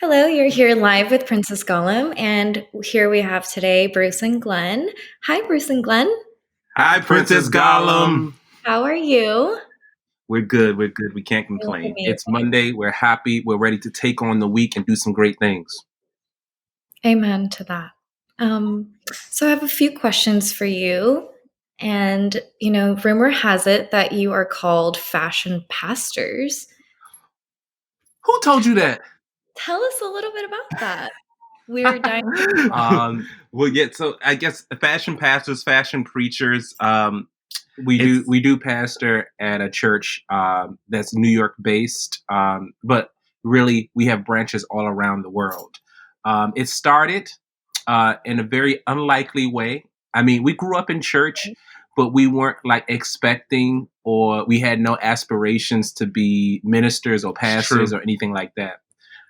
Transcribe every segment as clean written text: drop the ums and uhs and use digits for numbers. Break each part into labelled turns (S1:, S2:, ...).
S1: Hello, you're here live with Princess Gollum, and here we have today Bruce and Glenn. Hi, Bruce and Glenn.
S2: Hi, Princess Gollum.
S1: How are you?
S2: We're good. We can't
S1: You look
S2: complain.
S1: amazing.
S2: It's Monday. We're happy. We're ready to take on the week and do some great things.
S1: Amen to that. So I have a few questions for you. And, rumor has it that you are called fashion pastors.
S2: Who told you that?
S1: Tell us a little bit about that. We're dying.
S2: Well, yeah. So I guess fashion pastors, fashion preachers. We do pastor at a church that's New York based, but really we have branches all around the world. It started in a very unlikely way. I mean, we grew up in church, but we weren't like expecting, or we had no aspirations to be ministers or pastors or anything like that.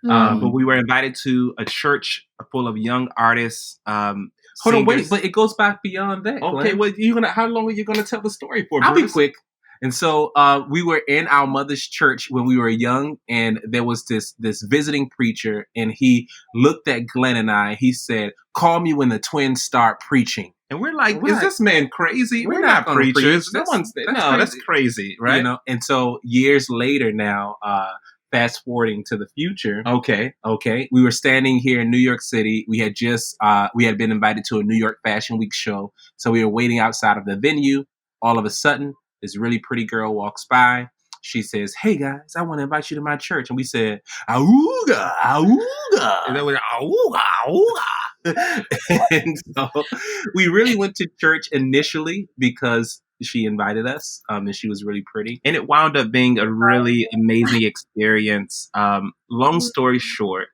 S2: But we were invited to a church full of young artists. Hold on, wait, but it goes back beyond that. Okay, Glenn. Well, how long are you gonna tell the story for? I'll be quick. And so we were in our mother's church when we were young, and there was this visiting preacher, and he looked at Glenn and I. He said, "Call me when the twins start preaching." And we're like, "Is this man crazy? We're not preachers. That's crazy, right?" And so years later now. Fast forwarding to the future. Okay. We were standing here in New York City. We had been invited to a New York Fashion Week show. So we were waiting outside of the venue. All of a sudden, this really pretty girl walks by. She says, "Hey guys, I want to invite you to my church." And we said, "Auga, auga." And then we auga, auga. And so we really went to church initially because she invited us, and she was really pretty. And it wound up being a really amazing experience. Long story short,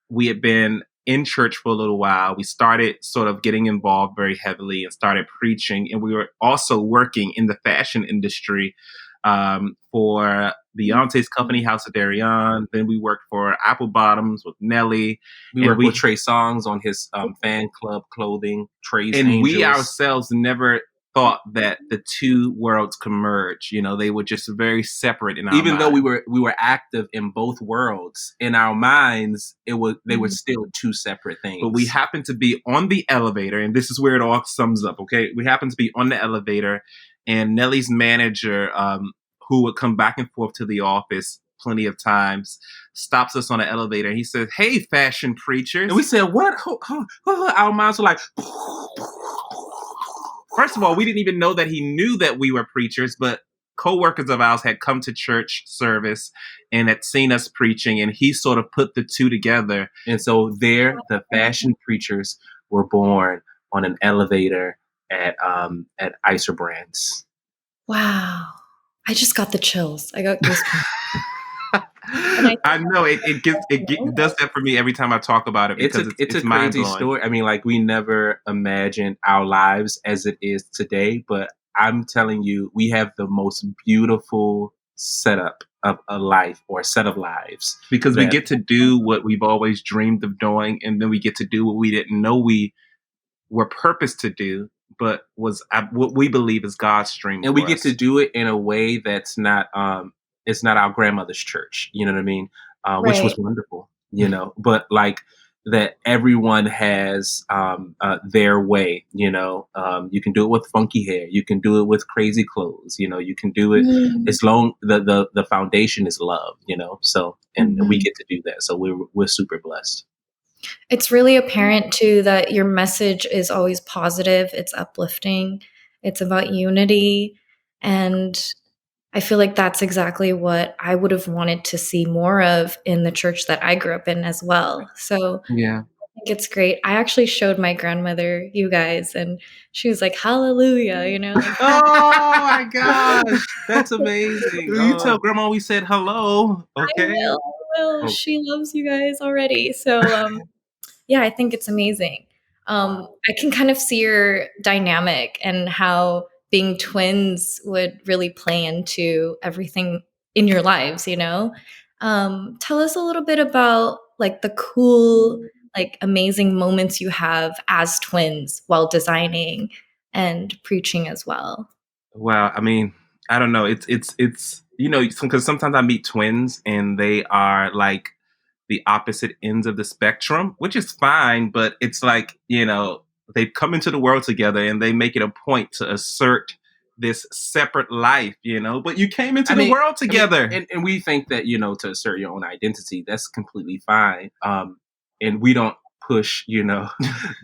S2: we had been in church for a little while. We started sort of getting involved very heavily and started preaching. And we were also working in the fashion industry for Beyonce's company, House of Darion. Then we worked for Apple Bottoms with Nelly. We worked with Trey Songz on his fan club clothing, Trey's Angels. We ourselves never thought that the two worlds could merge. They were just very separate in our Even though we were active in both worlds, in our minds, they were still two separate things. But we happened to be on the elevator, and this is where it all sums up, okay? We happened to be on the elevator, and Nelly's manager, who would come back and forth to the office plenty of times, stops us on the elevator, and he says, "Hey, fashion preachers." And we said, "What?" Our minds were like... First of all, we didn't even know that he knew that we were preachers, but co-workers of ours had come to church service and had seen us preaching, and he sort of put the two together. And so there, the fashion preachers were born on an elevator at Icer Brands.
S1: Wow. I just got the chills. I got goosebumps.
S2: I know it does that for me every time I talk about it, because it's a crazy story. I mean, like, we never imagined our lives as it is today, but I'm telling you, we have the most beautiful setup of a life, or a set of lives, because we get to do what we've always dreamed of doing, and then we get to do what we didn't know we were purposed to do, but was what we believe is God's dream. And we get to do it in a way that's not it's not our grandmother's church, you know what I mean? Which was wonderful, but like that everyone has their way, you can do it with funky hair, you can do it with crazy clothes, you can do it as long the foundation is love, so, and we get to do that. So we're super blessed.
S1: It's really apparent too that your message is always positive, it's uplifting, it's about unity, and I feel like that's exactly what I would have wanted to see more of in the church that I grew up in as well. So
S2: Yeah.
S1: I think it's great. I actually showed my grandmother you guys, and she was like, "Hallelujah," like,
S2: oh my gosh, that's amazing. You tell grandma we said hello, okay?
S1: I will.
S2: Oh.
S1: She loves you guys already. So yeah, I think it's amazing. I can kind of see your dynamic and how being twins would really play into everything in your lives, Tell us a little bit about like the cool, like amazing moments you have as twins while designing and preaching as well.
S2: Well, I mean, I don't know. It's because sometimes I meet twins and they are like the opposite ends of the spectrum, which is fine, but it's like, they've come into the world together and they make it a point to assert this separate life, but you came into the world together.
S3: And we think that, to assert your own identity, that's completely fine. And we don't push,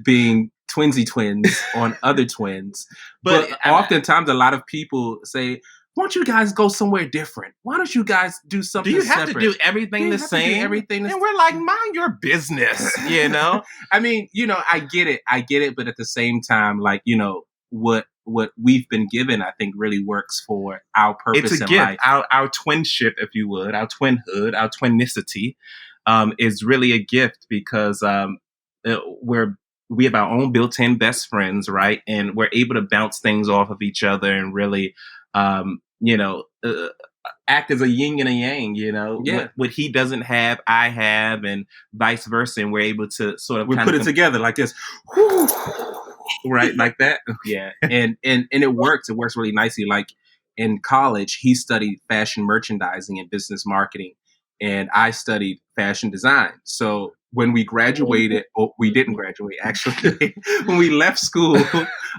S3: being twinsy twins on other twins. But oftentimes a lot of people say, why don't you guys go somewhere different? Why don't you guys do something
S2: separate? Do you have
S3: separate?
S2: to do everything the same? And we're like, mind your business,
S3: I mean, I get it. But at the same time, like, what we've been given, I think really works for our purpose in life.
S2: Our twinship, if you would, our twinhood, our twinicity is really a gift because we have our own built-in best friends, right? And we're able to bounce things off of each other and really act as a yin and a yang, what he doesn't have, I have, and vice versa. And we're able to sort of
S3: put it together like this.
S2: Right, like that.
S3: Yeah. And it works. It works really nicely. Like in college, he studied fashion merchandising and business marketing, and I studied fashion design. So when we graduated, we didn't graduate actually. When we left school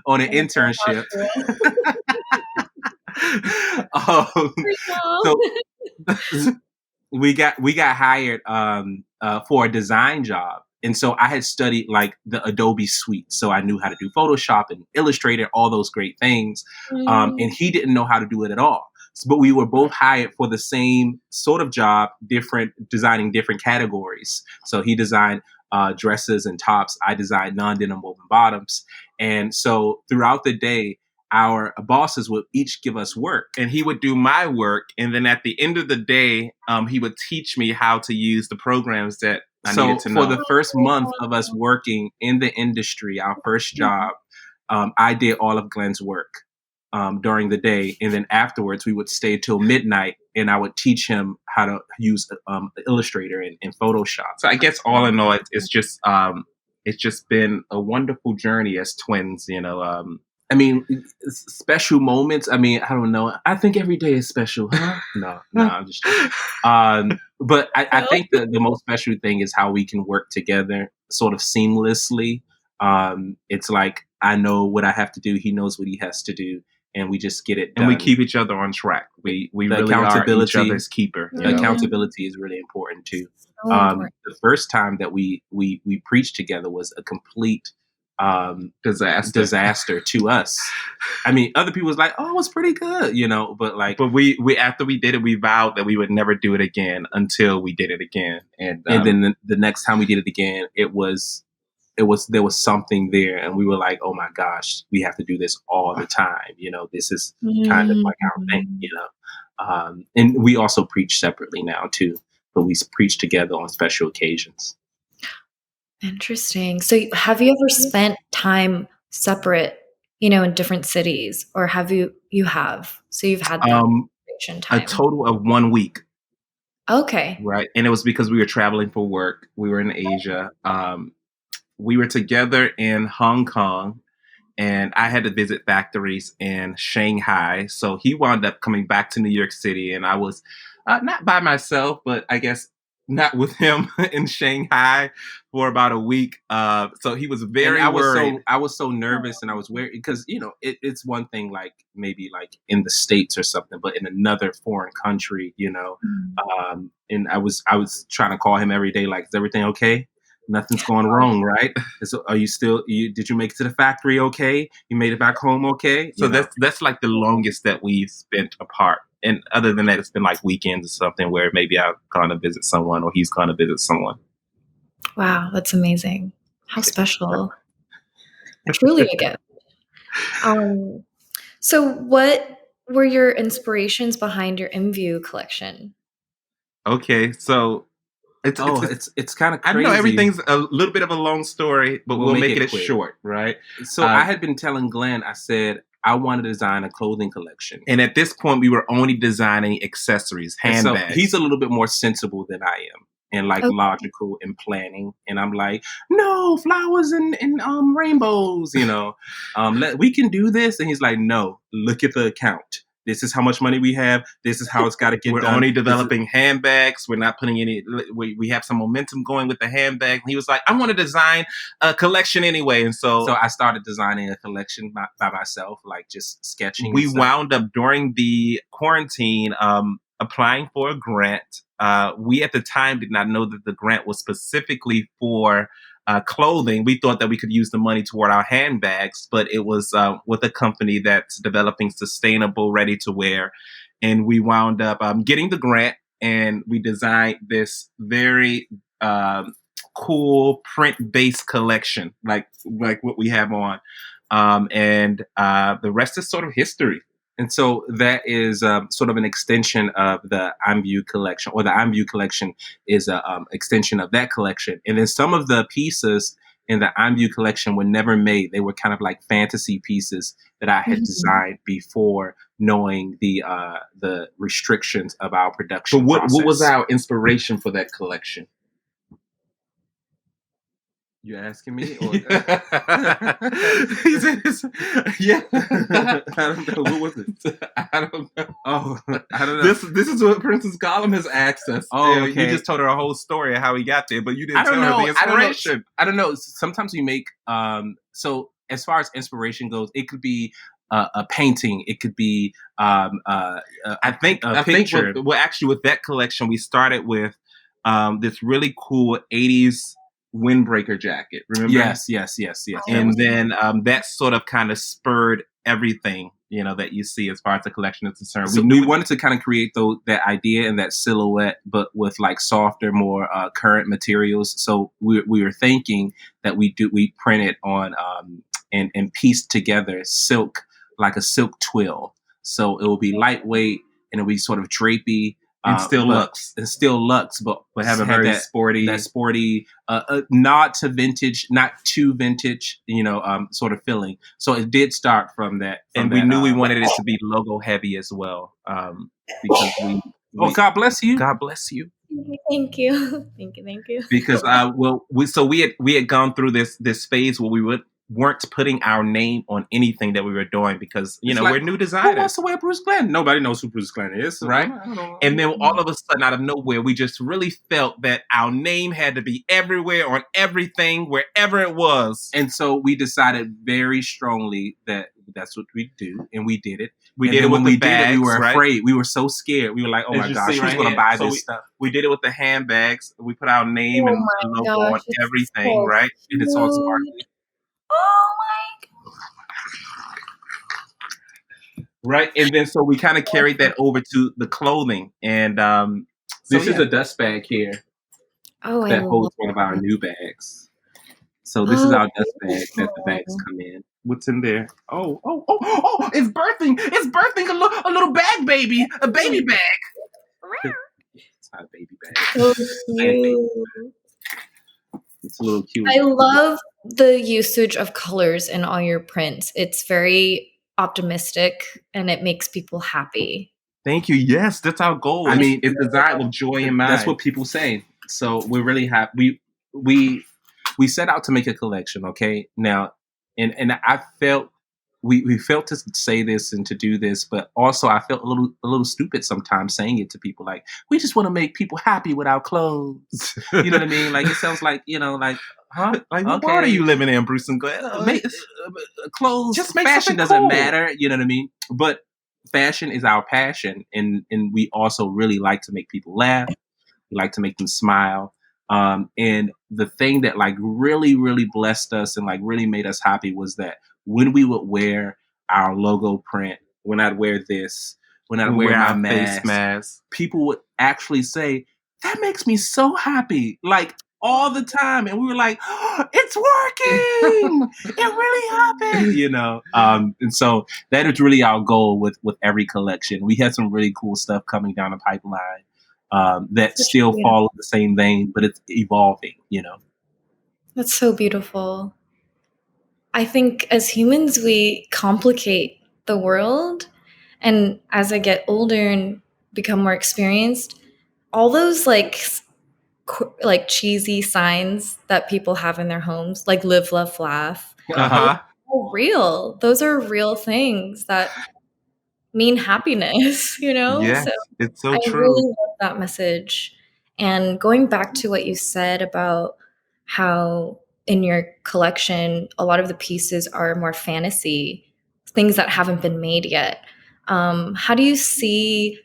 S3: on an internship. So we got hired for a design job. And so I had studied like the Adobe suite. So I knew how to do Photoshop and Illustrator, all those great things. And he didn't know how to do it at all. But we were both hired for the same sort of job, designing different categories. So he designed dresses and tops. I designed non-denim woven bottoms. And so throughout the day, our bosses would each give us work.
S2: And he would do my work. And then at the end of the day, he would teach me how to use the programs that I needed to know.
S3: For the first month of us working in the industry, our first job, I did all of Glenn's work during the day. And then afterwards, we would stay till midnight and I would teach him how to use Illustrator and Photoshop.
S2: So I guess all in all, it's just been a wonderful journey as twins,
S3: I mean, special moments. I mean, I don't know. I think every day is special. Huh? No, I'm just joking. But I think the most special thing is how we can work together sort of seamlessly. It's like, I know what I have to do. He knows what he has to do. And we just get it done.
S2: And we keep each other on track. We really are each other's keeper.
S3: Accountability is really important too. The first time that we preached together was a complete disaster to us. I mean, other people was like, "Oh, it was pretty good," but
S2: we after we did it, we vowed that we would never do it again until we did it again, and
S3: then the next time we did it again, there was something there, and we were like, "Oh my gosh, we have to do this all the time." This is kind of like our thing, and we also preach separately now too, but we preach together on special occasions.
S1: Interesting. So have you ever spent time separate, in different cities, or have you have? So you've had that time.
S2: A total of 1 week.
S1: Okay.
S2: Right. And it was because we were traveling for work. We were in Asia. We were together in Hong Kong, and I had to visit factories in Shanghai. So he wound up coming back to New York City, and I was not by myself, but I guess not with him in Shanghai for about a week. So he was very worried.
S3: I was so nervous and I was worried because, it's one thing like maybe like in the States or something, but in another foreign country, and I was trying to call him every day, like, is everything okay? Nothing's going wrong, right? So are you did you make it to the factory okay? You made it back home okay?
S2: So that's like the longest that we've spent apart. And other than that, it's been like weekends or something where maybe I've gone to visit someone or he's gone to visit someone.
S1: Wow, that's amazing. How special. Truly a gift. So what were your inspirations behind your IMVU collection?
S2: Okay, so
S3: it's kind of crazy.
S2: I know everything's a little bit of a long story, but we'll make it short, right?
S3: So I had been telling Glenn, I said, I want to design a clothing collection.
S2: And at this point, we were only designing accessories, handbags.
S3: So he's a little bit more sensible than I am and logical and planning. And I'm like, no, flowers and rainbows, we can do this. And he's like, no, look at the account. This is how much money we have. This is how it's got to get
S2: We're
S3: done.
S2: only developing handbags. We're not putting any. We have some momentum going with the handbag. And he was like, I want to design a collection anyway. And so
S3: I started designing a collection by myself, like just sketching.
S2: We wound up during the quarantine applying for a grant. We at the time did not know that the grant was specifically for clothing. We thought that we could use the money toward our handbags, but it was with a company that's developing sustainable ready to wear. And we wound up getting the grant, and we designed this very cool print-based collection, like what we have on. And the rest is sort of history. And so that is sort of an extension of the IMVU collection, or the IMVU collection is an extension of that collection. And then some of the pieces in the IMVU collection were never made. They were kind of like fantasy pieces that I had designed before knowing the restrictions of our production. So what was our inspiration for that collection?
S3: You asking me? Or?
S2: He said, yeah. I don't know. What was it? I don't know.
S3: Oh, I don't know.
S2: This is what Princess Gollum has asked us.
S3: Oh, okay.
S2: You just told her a whole story of how he got there, but you didn't tell her the inspiration.
S3: I don't know. Sometimes we make so as far as inspiration goes, it could be a painting. It could be
S2: I think
S3: picture.
S2: Actually, with that collection, we started with this really cool 80s windbreaker jacket. Remember?
S3: Yes.
S2: And then that sort of kind of spurred everything, that you see as far as the collection is concerned.
S3: So we wanted to kind of create that idea and that silhouette, but with like softer, more current materials. So we were thinking that we print it on and piece together silk, like a silk twill. So it will be lightweight and it'll be sort of drapey.
S2: And still lux,
S3: but
S2: have a very sporty,
S3: nod to vintage, not too vintage, sort of feeling. So it did start from that,
S2: and we knew we wanted it to be logo heavy as well, because we.
S3: Oh, God bless you!
S2: God bless you!
S1: Thank you.
S2: Because we had gone through this phase where we weren't putting our name on anything that we were doing because we're new designers.
S3: Who wants to wear BruceGlen? Nobody knows who BruceGlen is, right?
S2: And then all of a sudden, out of nowhere, we just really felt that our name had to be everywhere on everything, wherever it was.
S3: And so we decided very strongly that that's what we do, and we did it.
S2: We did it with the bags.
S3: We were afraid. We were so scared. We were like, "Oh my gosh, who's going to buy this stuff?"
S2: We did it with the handbags. We put our name and logo on everything, right?
S3: And it's all sparkly.
S1: Oh my
S2: God. Right. And then so we kind of carried that over to the clothing. And
S3: this is a dust bag here.
S1: Oh,
S3: that holds one of our new bags. So this is our dust bag that the bags come in.
S2: What's in there? Oh, it's birthing. It's birthing a little bag baby. A baby bag.
S3: It's not a baby bag.
S1: So cute.
S3: It's a little cute.
S1: I love the usage of colors in all your prints. It's very optimistic and it makes people happy.
S2: Thank you. Yes, that's our goal.
S3: I mean,
S2: it's designed with joy in mind.
S3: That's what people say. So we're really happy. We set out to make a collection, okay? Now, and I felt we felt to say this and to do this, but also I felt a little stupid sometimes saying it to people. Like, we just want to make people happy with our clothes. You know what I mean? Like, it sounds like, like, huh?
S2: Like, what world are you living in, Bruce and Glenn?
S3: Clothes, just fashion doesn't matter. You know what I mean? But fashion is our passion, and we also really like to make people laugh. We like to make them smile. And the thing that like really, really blessed us and like really made us happy was that when we would wear our logo print, when I'd wear this, when I'd wear my face mask, people would actually say, "That makes me so happy," like all the time. And we were like, "Oh, it's working! It really happened!" And so that is really our goal with every collection. We had some really cool stuff coming down the pipeline. That still follow the same vein, but it's evolving,
S1: That's so beautiful. I think as humans, we complicate the world. And as I get older and become more experienced, all those like cheesy signs that people have in their homes, like live, love, laugh, are real. Those are real things that mean happiness, you know?
S3: Yes,
S1: So
S3: it's so
S1: I
S3: true.
S1: really love that message. And going back to what you said about how in your collection, a lot of the pieces are more fantasy, things that haven't been made yet. How do you see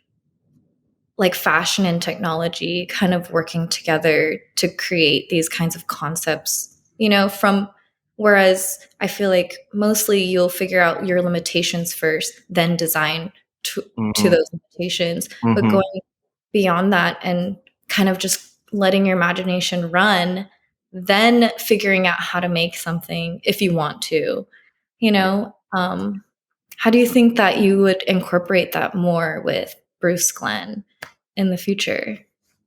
S1: like fashion and technology kind of working together to create these kinds of concepts, you know, from whereas I feel like mostly you'll figure out your limitations first, then design to
S3: Mm-hmm.
S1: those limitations. But
S3: Mm-hmm.
S1: going beyond that and kind of just letting your imagination run, then figuring out how to make something if you want to, you know. How do you think that you would incorporate that more with BruceGlen in the future?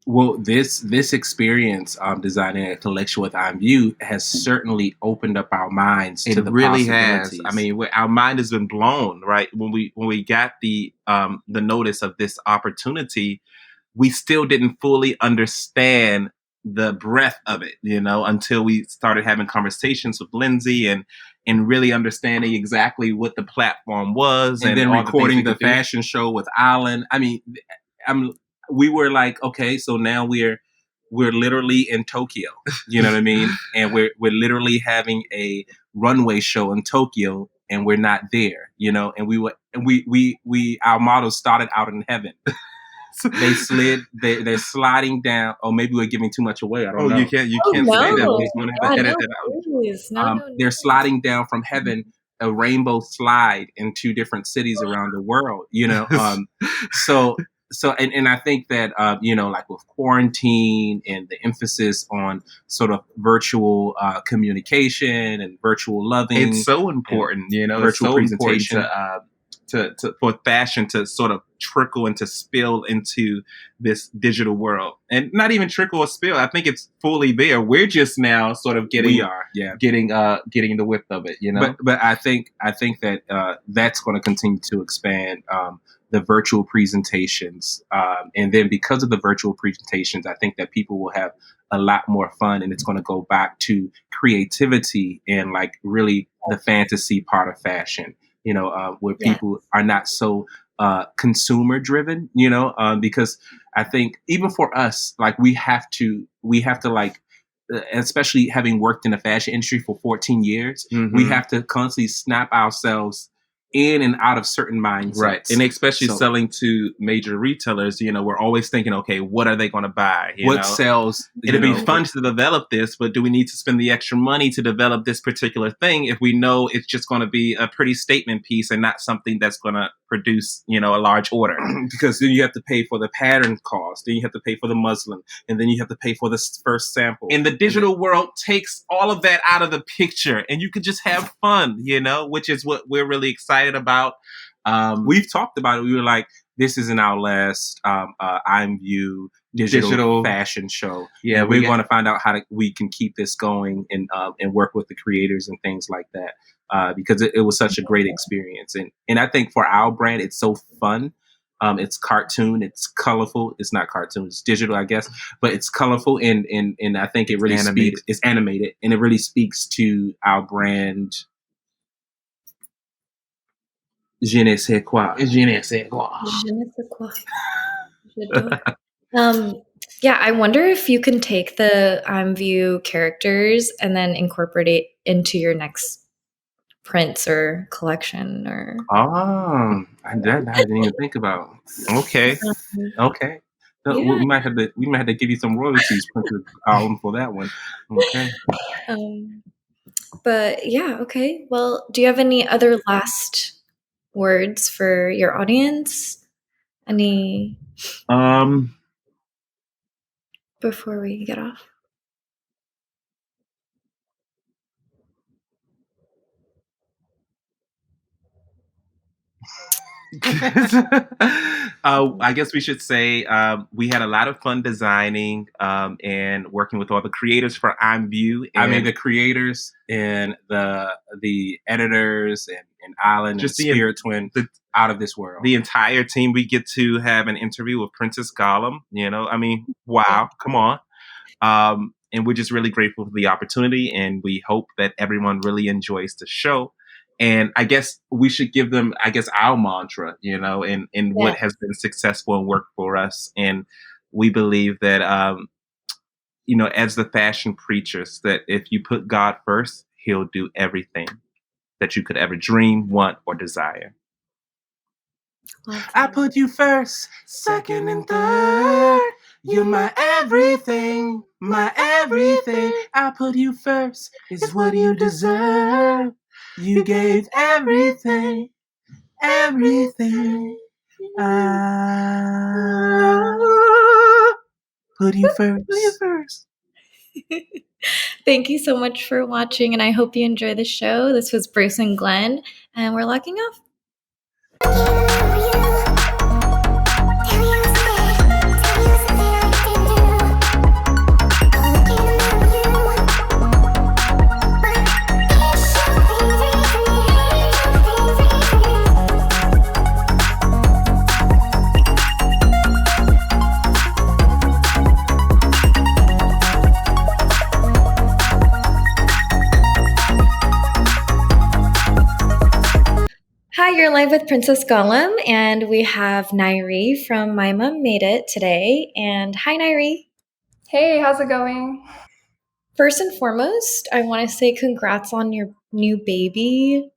S3: Well, this experience designing a collection with IMVU has certainly opened up our minds to
S2: It
S3: the
S2: really has.
S3: possibilities.
S2: I mean, our mind has been blown, right? When we got the notice of this opportunity, we still didn't fully understand the breadth of it, you know, until we started having conversations with Lindsay and really understanding exactly what the platform was
S3: and then
S2: all the things
S3: recording
S2: we
S3: the
S2: could do.
S3: fashion show with Alan. I mean, I'm we were like, okay, so now we're literally in Tokyo. You know what I mean? And we're literally having a runway show in Tokyo, and we're not there. You know, and we our models started out in heaven. They slid. They're sliding down. Oh, maybe we're giving too much away. I don't know.
S2: You
S1: Oh
S2: can't say that.
S1: no!
S2: We're gonna have to
S1: God,
S2: edit
S1: no,
S2: that out.
S1: please, no, no,
S3: They're
S1: no.
S3: sliding down from heaven, a rainbow slide in 2 different cities around the world. You know, and I think that you know, like with quarantine and the emphasis on sort of virtual communication and virtual loving,
S2: It's so important, you know. It's
S3: virtual
S2: so important
S3: presentation.
S2: to for fashion to sort of trickle and to spill into this digital world, and not even trickle or spill. I think it's fully there. We're just now sort of getting
S3: We are, yeah,
S2: getting the width of it, you know.
S3: but I think that that's going to continue to expand. The virtual presentations, and then because of the virtual presentations, I think that people will have a lot more fun, and it's going to go back to creativity and like really the fantasy part of fashion. You know, where
S1: Yeah,
S3: people are not so consumer driven. You know, because I think even for us, like we have to like especially having worked in the fashion industry for 14 years, we have to constantly snap ourselves in and out of certain mindsets.
S2: Right. And especially
S3: So,
S2: selling to major retailers, you know, we're always thinking, okay, what are they going to buy? You
S3: what
S2: know?
S3: sells?
S2: It'd be fun to develop this, but do we need to spend the extra money to develop this particular thing if we know it's just going to be a pretty statement piece and not something that's going to produce, you know, a large order?
S3: Because then you have to pay for the pattern cost, then you have to pay for the muslin, and then you have to pay for the first sample.
S2: And the digital world takes all of that out of the picture, and you can just have fun, you know, which is what we're really excited about.
S3: We've talked about it. We were like, this isn't our last IMVU digital fashion show.
S2: Yeah,
S3: we're going to find out how we can keep this going and work with the creators and things like that, because it was such a great experience. And I think for our brand, it's so fun. It's cartoon, it's colorful. It's not cartoon, it's digital, I guess, but it's colorful and I think it really speaks. It's animated, and it really speaks to our brand. Je ne sais quoi.
S2: Je ne sais quoi.
S1: Je ne sais quoi. Yeah, I wonder if you can take the IMVU characters and then incorporate it into your next prints or collection or.
S3: Oh, I didn't even think about. Okay. So
S1: Yeah.
S3: we might have to give you some royalties printed for that one. Okay.
S1: But yeah, okay. Well, do you have any other last words for your audience? Any before we get off?
S2: I guess we should say we had a lot of fun designing and working with all the creators for IMVU.
S3: I mean, the creators and the editors and Alan just and Spirit Twin, out of this world.
S2: The entire team. We get to have an interview with Princess Gollum. You know, I mean, wow, come on. And we're just really grateful for the opportunity, and we hope that everyone really enjoys the show.
S3: And I guess we should give them, I guess, our mantra, and what has been successful and worked for us. And we believe that, as the fashion preachers, that if you put God first, he'll do everything that you could ever dream, want, or desire. I put you first, second, and third. You're my everything, my everything. I put you first, it's what you deserve. You gave everything, everything. I put you first. Put you first.
S1: Thank you so much for watching, and I hope you enjoy the show. This was Bruce and Glenn, and we're locking off. Hi, you're live with Princess Gollum, and we have Nairi from My Mom Made It today. And hi, Nairi.
S4: Hey, how's it going?
S1: First and foremost, I want to say congrats on your new baby.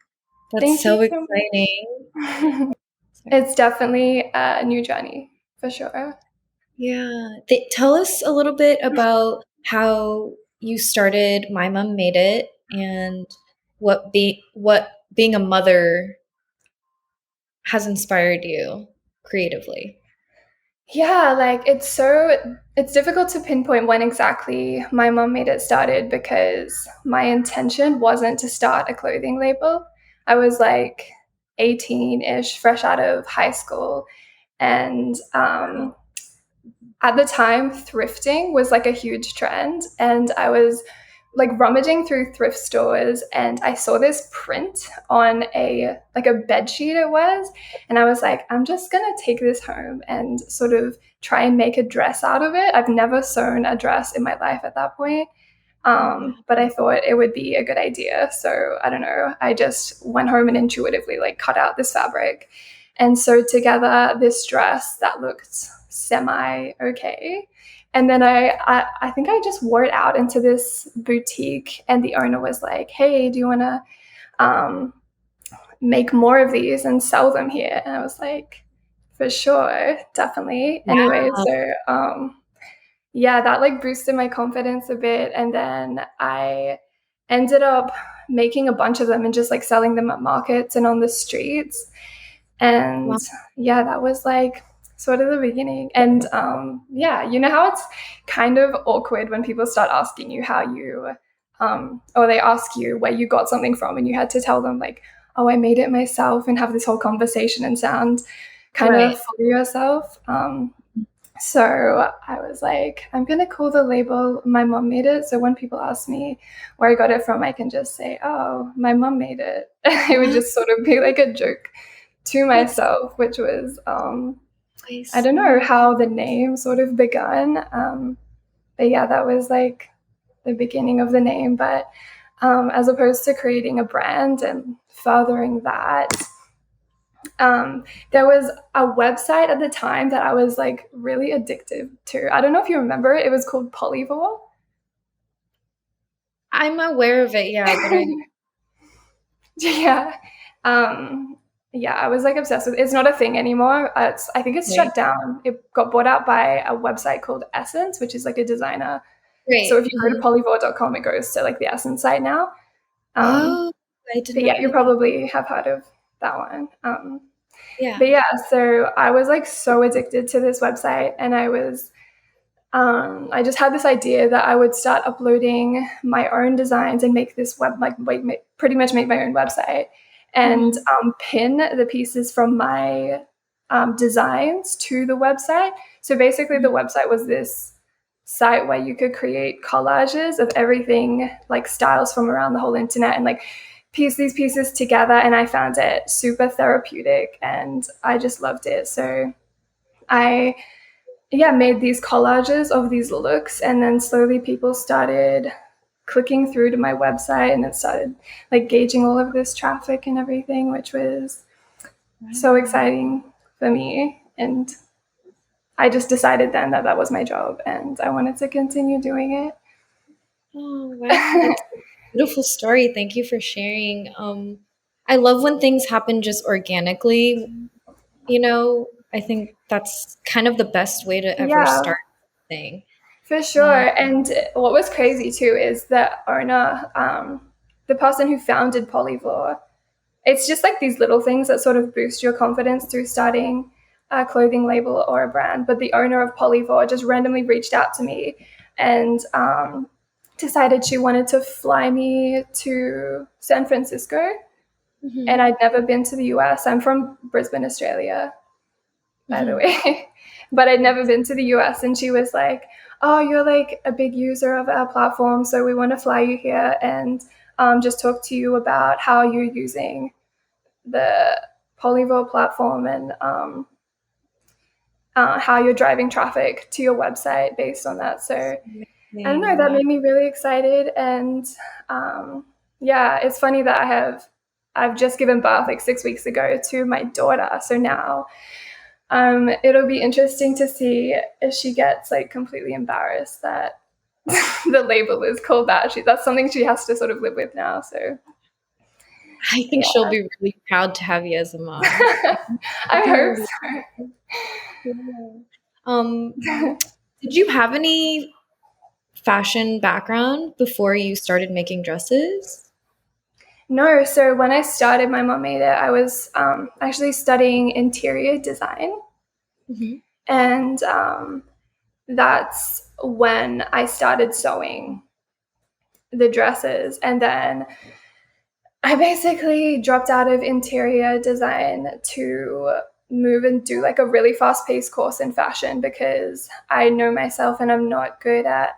S1: That's
S4: Thank
S1: so
S4: you
S1: exciting.
S4: It's definitely a new journey, for sure.
S1: Yeah. Tell us a little bit about how you started My Mom Made It and what being a mother has inspired you creatively.
S4: Yeah, it's difficult to pinpoint when exactly My Mom Made It started because my intention wasn't to start a clothing label. I was like 18-ish, fresh out of high school. And at the time, thrifting was like a huge trend. And I was like rummaging through thrift stores and I saw this print on a bed sheet it was, and I was like, I'm just gonna take this home and sort of try and make a dress out of it. I've never sewn a dress in my life at that point, but I thought it would be a good idea. So I don't know, I just went home and intuitively like cut out this fabric and sewed together this dress that looked semi okay. And then I think I just wore it out into this boutique, and the owner was like, hey, do you want to make more of these and sell them here? And I was like, for sure, definitely. Yeah. Anyway, so yeah, that like boosted my confidence a bit. And then I ended up making a bunch of them and just like selling them at markets and on the streets. And yeah, that was like sort of the beginning. And yeah, you know how it's kind of awkward when people start asking you how you or they ask you where you got something from and you had to tell them like, oh, I made it myself, and have this whole conversation and sound kind of for yourself. So I was like, I'm gonna call the label My Mom Made It, so when people ask me where I got it from, I can just say, oh, my mom made it. It would just sort of be like a joke to myself, which was I don't know how the name sort of begun, but yeah, that was like the beginning of the name. But as opposed to creating a brand and furthering that, there was a website at the time that I was like really addicted to. I don't know if you remember it. It was called Polyvore.
S1: I'm aware of it, yeah. But
S4: yeah. Yeah, I was like obsessed with it. It's not a thing anymore. I think it's shut down. It got bought out by a website called Essence, which is like a designer. Right. So if you go to polyvore.com, it goes to like the Essence site now.
S1: I did
S4: but yeah, you probably have heard of that one. But yeah, so I was like so addicted to this website, and I just had this idea that I would start uploading my own designs and make this pretty much make my own website and pin the pieces from my designs to the website. So basically the website was this site where you could create collages of everything, like styles from around the whole internet, and like piece these pieces together. And I found it super therapeutic and I just loved it. So I made these collages of these looks, and then slowly people started clicking through to my website, and it started like gauging all of this traffic and everything, which was so exciting for me. And I just decided then that that was my job and I wanted to continue doing it.
S1: Oh, wow. That's a beautiful story. Thank you for sharing. I love when things happen just organically. You know, I think that's kind of the best way to ever start a thing.
S4: For sure. And what was crazy too is the owner, the person who founded Polyvore, it's just like these little things that sort of boost your confidence through starting a clothing label or a brand. But the owner of Polyvore just randomly reached out to me and decided she wanted to fly me to San Francisco. Mm-hmm. And I'd never been to the US. I'm from Brisbane, Australia, by the way. But I'd never been to the US. And she was like, oh, you're like a big user of our platform, so we want to fly you here and just talk to you about how you're using the Polyvore platform and how you're driving traffic to your website based on that. So I don't know, that made me really excited. And it's funny that I've just given birth like 6 weeks ago to my daughter. So now it'll be interesting to see if she gets like completely embarrassed that the label is called that. That's something she has to sort of live with now. So
S1: I think she'll be really proud to have you as a mom.
S4: I hope so.
S1: Yeah. Did you have any fashion background before you started making dresses?
S4: No. So when I started My Mom Made It, I was actually studying interior design. Mm-hmm. And that's when I started sewing the dresses. And then I basically dropped out of interior design to move and do like a really fast-paced course in fashion because I know myself and I'm not good at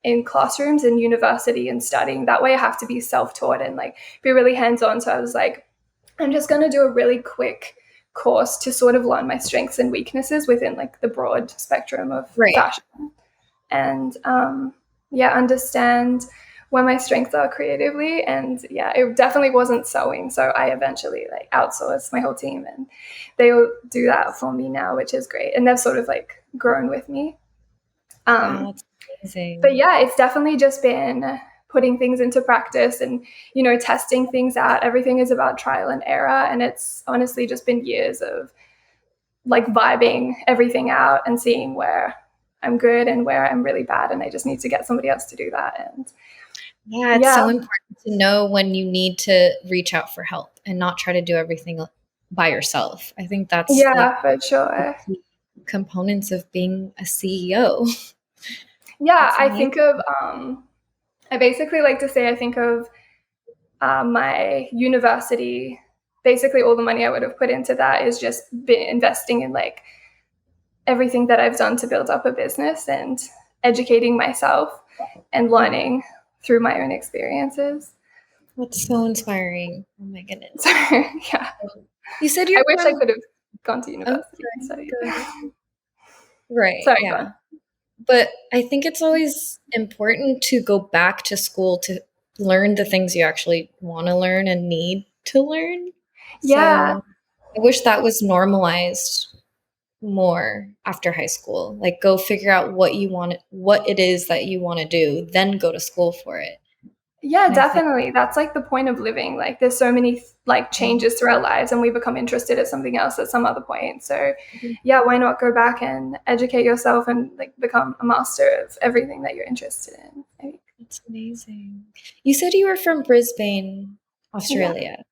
S4: in classrooms and university and studying. That way I have to be self-taught and like be really hands-on. So I was like, I'm just going to do a really quick course to sort of learn my strengths and weaknesses within like the broad spectrum of fashion. And understand where my strengths are creatively. And it definitely wasn't sewing. So I eventually like outsourced my whole team and they will do that for me now, which is great. And they've sort of like grown with me.
S1: Wow, that's amazing.
S4: But it's definitely just been putting things into practice and, you know, testing things out. Everything is about trial and error. And it's honestly just been years of like vibing everything out and seeing where I'm good and where I'm really bad. And I just need to get somebody else to do that. And
S1: it's so important to know when you need to reach out for help and not try to do everything by yourself. I think that's
S4: for sure.
S1: Components of being a CEO.
S4: I think of I basically like to say I think of my university. Basically all the money I would have put into that is just been investing in like everything that I've done to build up a business and educating myself and learning through my own experiences.
S1: That's so inspiring. Oh my goodness.
S4: You said I wish I could have gone to university and studied.
S1: Right.
S4: Sorry,
S1: yeah. But I think it's always important to go back to school to learn the things you actually want to learn and need to learn.
S4: Yeah.
S1: So I wish that was normalized more after high school. Like go figure out what it is that you want to do, then go to school for it.
S4: Yeah, definitely. That's like the point of living. Like there's so many like changes through our lives and we become interested at something else at some other point. So why not go back and educate yourself and like become a master of everything that you're interested in? I think.
S1: That's amazing. You said you were from Brisbane, Australia.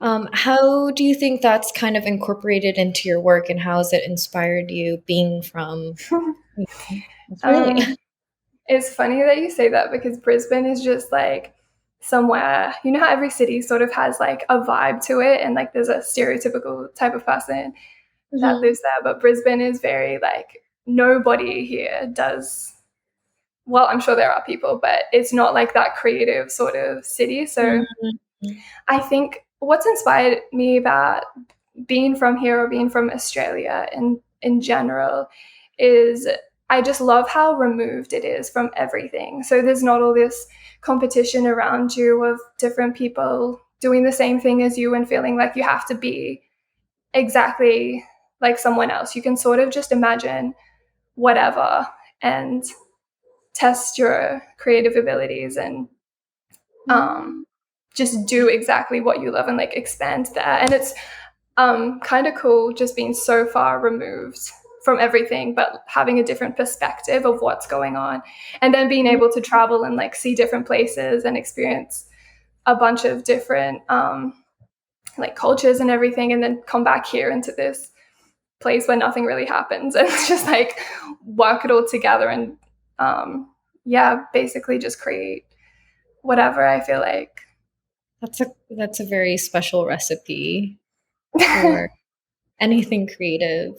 S1: How do you think that's kind of incorporated into your work and how has it inspired you being from Australia?
S4: It's funny that you say that because Brisbane is just like somewhere, you know how every city sort of has like a vibe to it and like there's a stereotypical type of person that lives there. But Brisbane is very like nobody here does, well, I'm sure there are people, but it's not like that creative sort of city. So I think what's inspired me about being from here or being from Australia in general is I just love how removed it is from everything. So there's not all this competition around you of different people doing the same thing as you and feeling like you have to be exactly like someone else. You can sort of just imagine whatever and test your creative abilities and just do exactly what you love and like expand there. And it's kind of cool just being so far removed from everything, but having a different perspective of what's going on, and then being able to travel and like see different places and experience a bunch of different like cultures and everything, and then come back here into this place where nothing really happens and just like work it all together and basically just create whatever I feel like.
S1: That's a very special recipe for anything creative.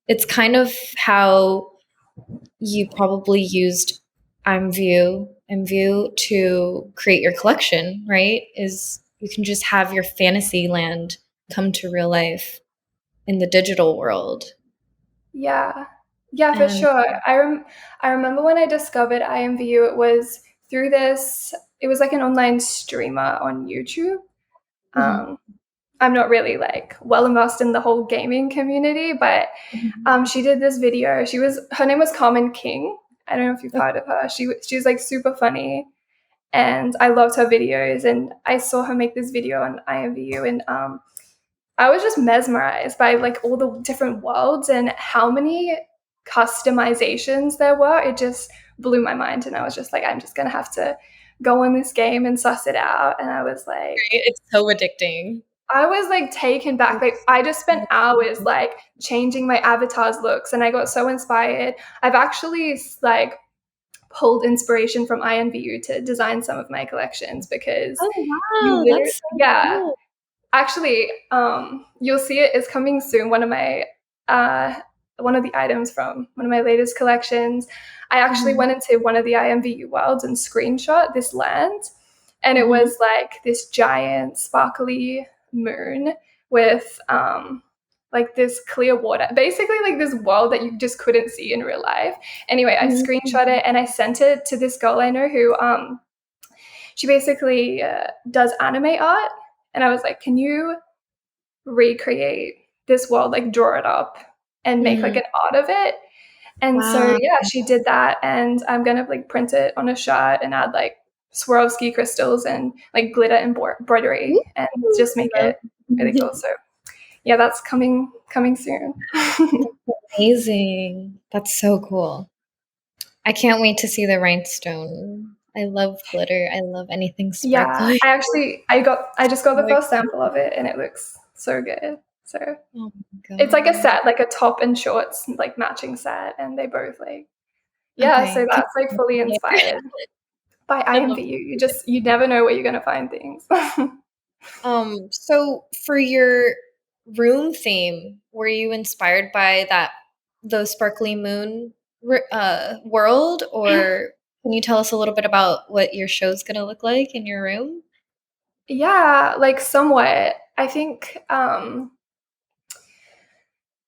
S1: It's kind of how you probably used IMVU to create your collection, right? Is you can just have your fantasy land come to real life in the digital world.
S4: Yeah, for sure. I remember when I discovered IMVU, it was through this. It was like an online streamer on YouTube. I'm not really like well immersed in the whole gaming community, but she did this video. Her name was Carmen King. I don't know if you've heard of her. She's like super funny, and I loved her videos. And I saw her make this video on IMVU, and I was just mesmerized by like all the different worlds and how many customizations there were. It just blew my mind, and I was just like, I'm just gonna have to go in this game and suss it out. And I was like,
S1: it's so addicting.
S4: I was like taken back. Like I just spent hours like changing my avatar's looks, and I got so inspired. I've actually like pulled inspiration from IMVU to design some of my collections because
S1: that's so cool.
S4: Actually, you'll see it is coming soon. One of the items from one of my latest collections. I actually went into one of the IMVU worlds and screenshot this land, and it was like this giant sparkly moon with like this clear water, basically like this world that you just couldn't see in real life. Anyway, I screenshot it and I sent it to this girl I know who she basically does anime art, and I was like, can you recreate this world, like draw it up and make like an art of it? And so she did that, and I'm gonna like print it on a shirt and add like Swarovski crystals and like glitter embroidery and just make it really cool. So yeah, that's coming soon.
S1: Amazing. That's so cool. I can't wait to see the rhinestone. I love glitter. I love anything sparkly.
S4: Yeah, I just got the first sample of it, and it looks so good. So it's like a set, like a top and shorts, like matching set, and they both like so that's like fully inspired by IMVU. You never know where you're gonna find things.
S1: So for your room theme, were you inspired by the sparkly moon world, or can you tell us a little bit about what your show's gonna look like in your room?
S4: Yeah, like somewhat. I think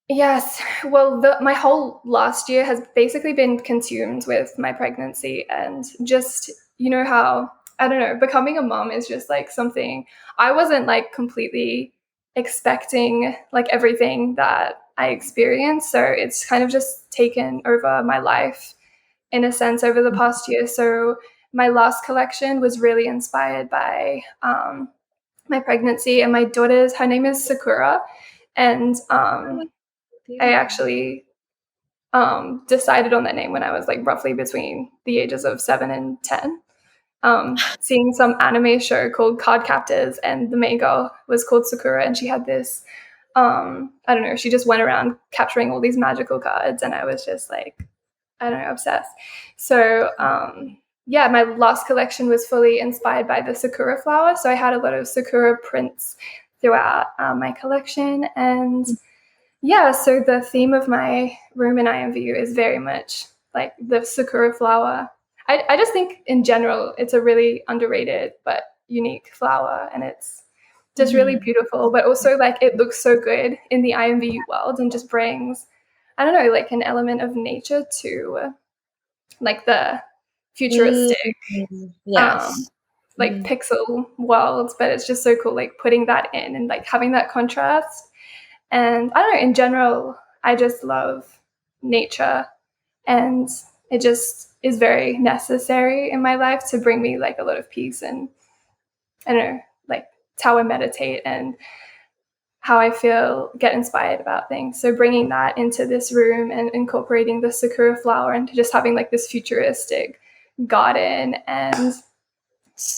S4: yes. Well, my whole last year has basically been consumed with my pregnancy, and just, you know how, I don't know, becoming a mom is just like something I wasn't like completely expecting, like everything that I experienced. So it's kind of just taken over my life in a sense over the past year. So my last collection was really inspired by my pregnancy, and my her name is Sakura. And I actually decided on that name when I was like roughly between the ages of 7 and 10. Seeing some anime show called Card Captors, and the main girl was called Sakura, and she had this, I don't know, she just went around capturing all these magical cards, and I was just like, I don't know, obsessed. So my last collection was fully inspired by the Sakura flower. So I had a lot of Sakura prints throughout my collection, and so the theme of my room in IMVU is very much like the Sakura flower. I just think in general it's a really underrated but unique flower, and it's just really beautiful, but also like it looks so good in the IMVU world and just brings I don't know, like an element of nature to like the futuristic
S1: Yes.
S4: like pixel worlds, but it's just so cool like putting that in and like having that contrast. And I don't know, in general, I just love nature, and it just is very necessary in my life to bring me like a lot of peace. And I don't know, like it's how I meditate and how I get inspired about things. So bringing that into this room and incorporating the sakura flower and just having like this futuristic garden, and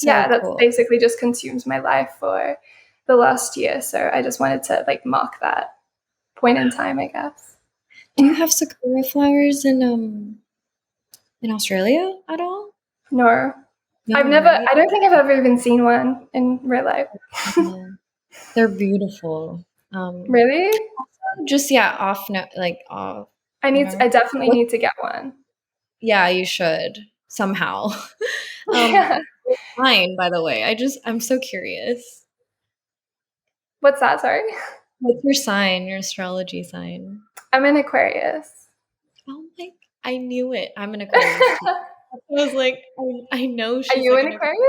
S4: that's
S1: cool.
S4: basically just consumes my life for the last year. So I just wanted to like mark that point in time, I guess.
S1: Do you have sakura flowers in Australia at all?
S4: No.
S1: No,
S4: I don't think I've ever even seen one in real life.
S1: They're beautiful.
S4: Really?
S1: Just off off.
S4: I definitely need to get one.
S1: Yeah, you should somehow. Fine, by the way. I'm so curious.
S4: What's that? Sorry.
S1: What's your sign? Your astrology sign?
S4: I'm an Aquarius.
S1: Oh my! I knew it. I'm an Aquarius. I was like, I know she's.
S4: Are you an Aquarius?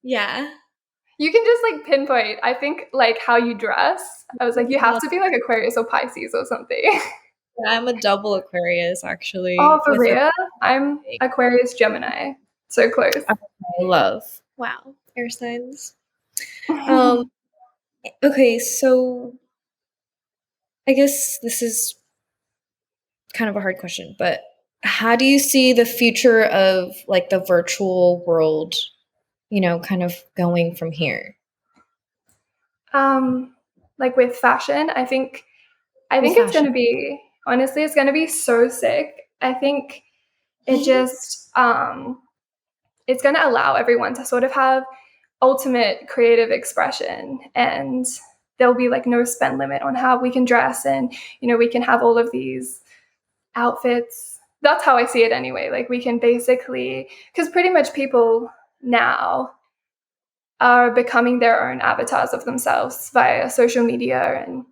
S1: Yeah.
S4: You can just like pinpoint. I think like how you dress. I was like, you have to be like Aquarius or Pisces or something.
S1: Yeah, I'm a double Aquarius actually.
S4: Oh, for real? I'm Aquarius Gemini. So close.
S1: I love. Wow, air signs. Okay, so I guess this is kind of a hard question, but how do you see the future of like the virtual world, kind of going from here?
S4: Like with fashion, I think it's going to be, honestly, it's going to be so sick. I think it just it's going to allow everyone to sort of have ultimate creative expression, and there'll be like no spend limit on how we can dress, and we can have all of these outfits. That's how I see it anyway. Like we can basically, because pretty much people now are becoming their own avatars of themselves via social media and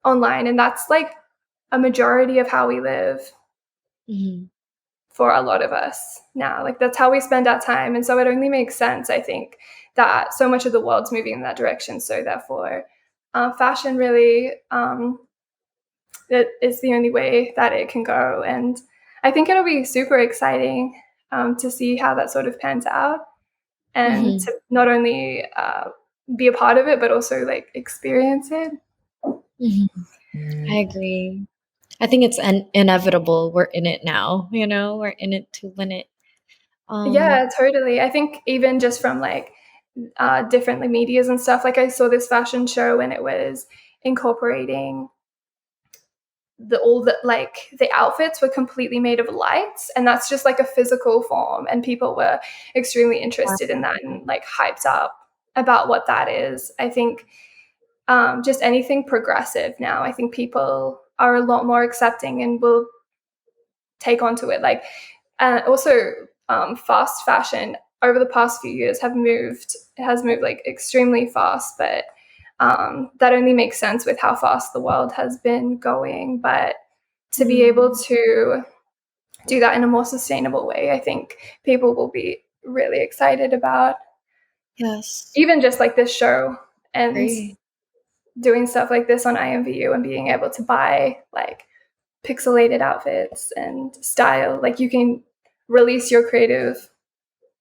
S4: online, and that's like a majority of how we live for a lot of us now. Like that's how we spend our time, and so it only makes sense, I think, that so much of the world's moving in that direction. So therefore, fashion really it is the only way that it can go, and I think it'll be super exciting to see how that sort of pans out, and to not only be a part of it, but also like experience it.
S1: I agree. I think it's inevitable. We're in it now, we're in it to win it.
S4: Yeah, totally. I think even just from like different like medias and stuff, like I saw this fashion show and it was incorporating the outfits were completely made of lights, and that's just like a physical form, and people were extremely interested in that and like hyped up about what that is. I think just anything progressive now, I think people are a lot more accepting and will take onto it. Like also fast fashion over the past few years has moved like extremely fast, but that only makes sense with how fast the world has been going. But to be able to do that in a more sustainable way, I think people will be really excited about.
S1: Yes.
S4: Even just like this show and doing stuff like this on IMVU and being able to buy like pixelated outfits and style, like you can release your creative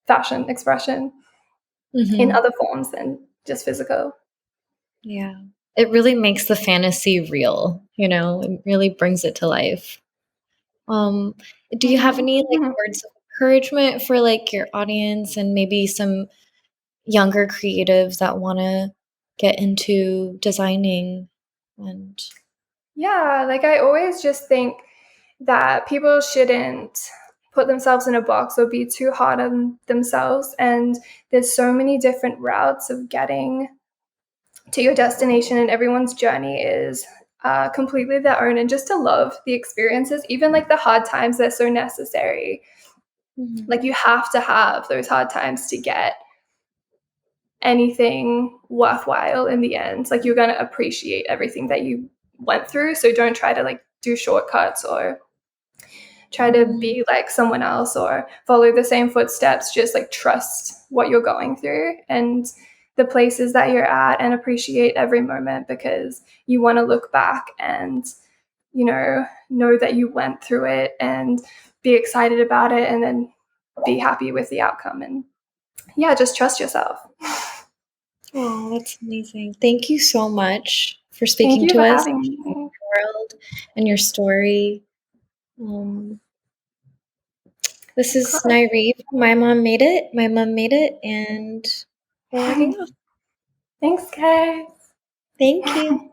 S4: fashion expression in other forms than just physical.
S1: Yeah. It really makes the fantasy real, it really brings it to life. Do you have any like words of encouragement for like your audience and maybe some younger creatives that want to get into designing? And
S4: like I always just think that people shouldn't put themselves in a box or be too hard on themselves, and there's so many different routes of getting to your destination, and everyone's journey is completely their own, and just to love the experiences, even like the hard times, they're so necessary. Like you have to have those hard times to get anything worthwhile in the end. Like you're going to appreciate everything that you went through. So don't try to like do shortcuts or try to be like someone else or follow the same footsteps. Just like trust what you're going through and the places that you're at, and appreciate every moment, because you want to look back and, you know that you went through it and be excited about it, and then be happy with the outcome. And yeah, just trust yourself.
S1: Oh, that's amazing. Thank you so much for
S4: Thank
S1: speaking
S4: you
S1: to
S4: for
S1: us,
S4: having me.
S1: your world, and your story. This is Nairi from My Mom Made It. My mom made it, and we're logging off.
S4: Thanks, guys.
S1: Thank you.